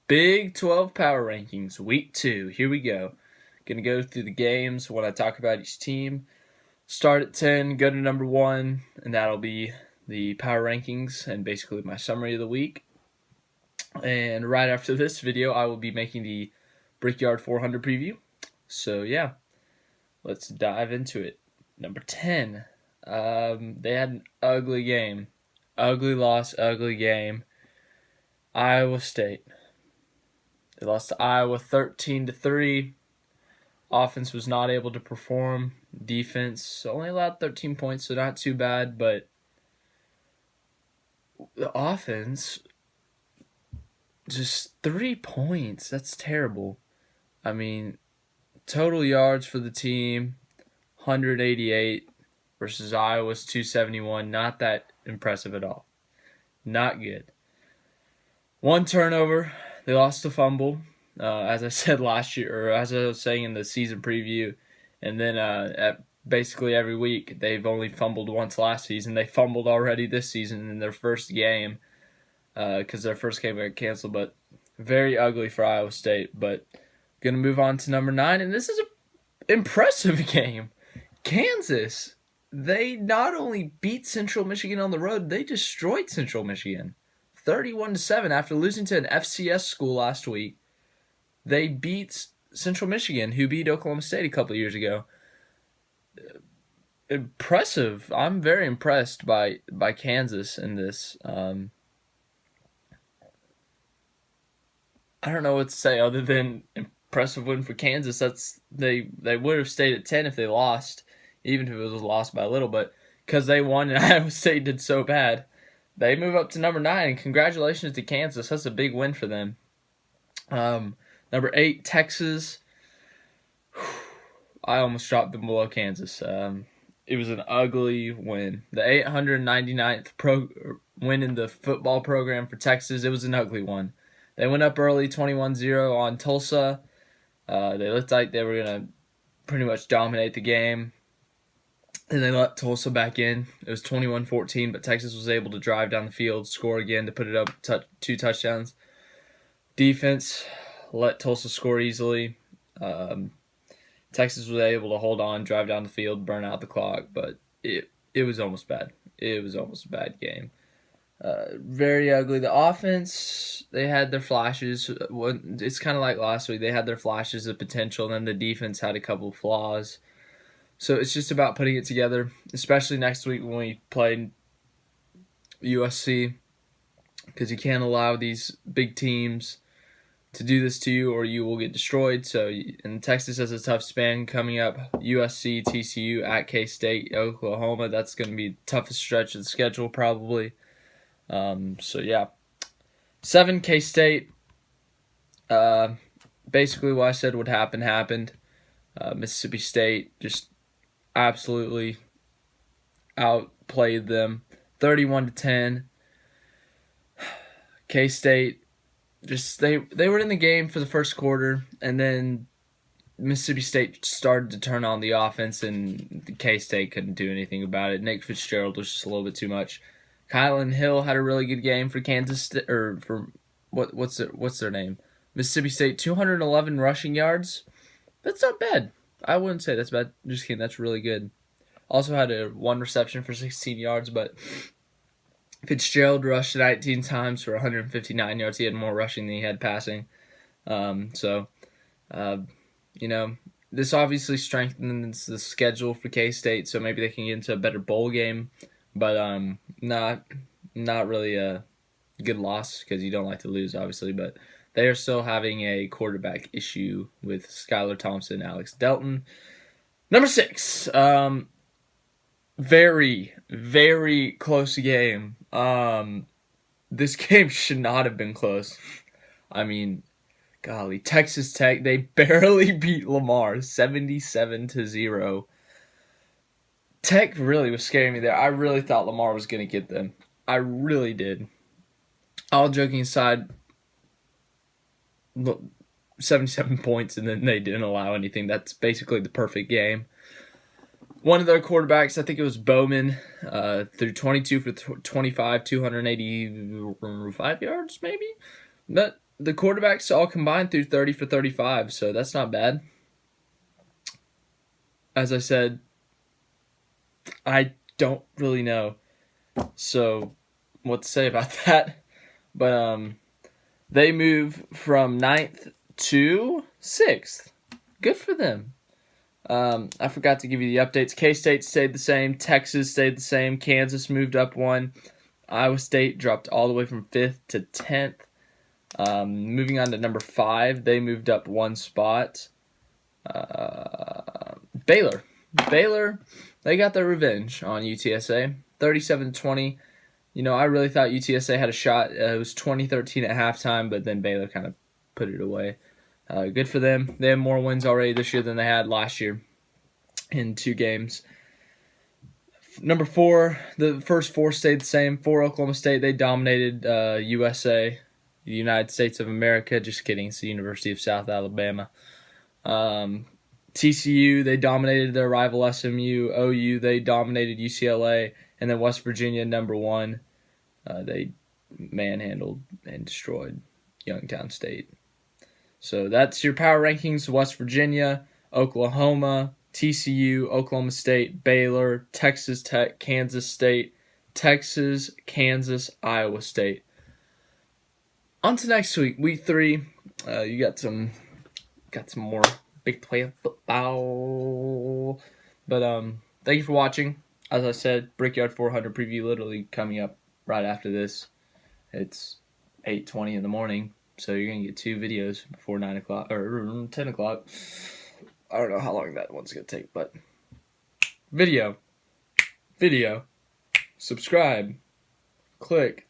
Big 12 Power Rankings, Week 2. Here we go. Gonna go through the games when I talk about each team. Start at 10, go to number 1, and that'll be the Power Rankings and basically my summary of the week. And right after this video, I will be making the Brickyard 400 preview. So yeah, let's dive into it. Number 10, they had an ugly game. Ugly loss, ugly game. Iowa State. They lost to Iowa 13-3. Offense was not able to perform. Defense only allowed 13 points, so not too bad. But the offense, just 3 points. That's terrible. I mean, total yards for the team, 188 versus Iowa's 271. Not that impressive at all. Not good. One turnover. They lost a fumble, as I said last year, or as I was saying in the season preview. And then at basically every week, they've only fumbled once last season. They fumbled already this season in their first game because their first game got canceled. But very ugly for Iowa State. But going to move on to number 9, and this is an impressive game. Kansas. They not only beat Central Michigan on the road, they destroyed Central Michigan. 31-7 after losing to an FCS school last week. They beat Central Michigan, who beat Oklahoma State a couple of years ago. Impressive. I'm very impressed by Kansas in this. I don't know what to say other than impressive win for Kansas. They would have stayed at 10 if they lost, even if it was lost by a little. But because they won and Iowa State did so bad, they move up to number 9, and congratulations to Kansas. That's a big win for them. Number 8, Texas. I almost dropped them below Kansas. It was an ugly win. The 899th win in the football program for Texas. It was an ugly one. They went up early, 21-0 on Tulsa. They looked like they were going to pretty much dominate the game. And they let Tulsa back in. It was 21-14, but Texas was able to drive down the field, score again to put it up 2 touchdowns. Defense let Tulsa score easily. Texas was able to hold on, drive down the field, burn out the clock, but it was almost bad. It was almost a bad game. Very ugly. The offense, they had their flashes. It's kind of like last week. They had their flashes of potential, and then the defense had a couple flaws. So it's just about putting it together, especially next week when we play USC, because you can't allow these big teams to do this to you or you will get destroyed. So, and Texas has a tough span coming up. USC, TCU, at K-State, Oklahoma. That's going to be the toughest stretch of the schedule probably. So, yeah. 7, K-State. Basically what I said would happen happened. Mississippi State just absolutely outplayed them, 31-10. K-State just they were in the game for the first quarter, and then Mississippi State started to turn on the offense, and K-State couldn't do anything about it. Nick Fitzgerald was just a little bit too much. Kylan Hill had a really good game for Kansas, or for what's their name? Mississippi State, 211 rushing yards. That's not bad. I wouldn't say that's bad. Just kidding. That's really good. Also had a 1 reception for 16 yards, but Fitzgerald rushed 19 times for 159 yards. He had more rushing than he had passing. This obviously strengthens the schedule for K-State, so maybe they can get into a better bowl game, but not really a good loss because you don't like to lose, obviously, but they are still having a quarterback issue with Skylar Thompson, Alex Delton. Number 6, very, very close game. This game should not have been close. I mean, golly, Texas Tech, they barely beat Lamar, 77-0. Tech really was scaring me there. I really thought Lamar was going to get them. I really did. All joking aside, 77 points, and then they didn't allow anything. That's basically the perfect game. One of their quarterbacks, I think it was Bowman, threw 22 for 25, 285 yards maybe? But the quarterbacks all combined threw 30 for 35, so that's not bad. As I said, I don't really know so what to say about that. But they move from 9th to 6th. Good for them. I forgot to give you the updates. K-State stayed the same. Texas stayed the same. Kansas moved up 1. Iowa State dropped all the way from 5th to 10th. Moving on to number 5, they moved up 1 spot. Baylor, they got their revenge on UTSA, 37-20. You know, I really thought UTSA had a shot. It was 2013 at halftime, but then Baylor kind of put it away. Good for them. They have more wins already this year than they had last year in 2 games. Number 4, the first 4 stayed the same. 4, Oklahoma State. They dominated USA, the United States of America. Just kidding. It's the University of South Alabama. TCU, they dominated their rival SMU. OU, they dominated UCLA. And then West Virginia, number 1, they manhandled and destroyed Youngstown State. So that's your power rankings: West Virginia, Oklahoma, TCU, Oklahoma State, Baylor, Texas Tech, Kansas State, Texas, Kansas, Iowa State. On to next week, week 3. You got some more Big 12 football. But thank you for watching. As I said, Brickyard 400 preview literally coming up right after this. It's 8:20 in the morning, so you're going to get 2 videos before 9 o'clock or 10 o'clock. I don't know how long that one's going to take, but video, subscribe, click.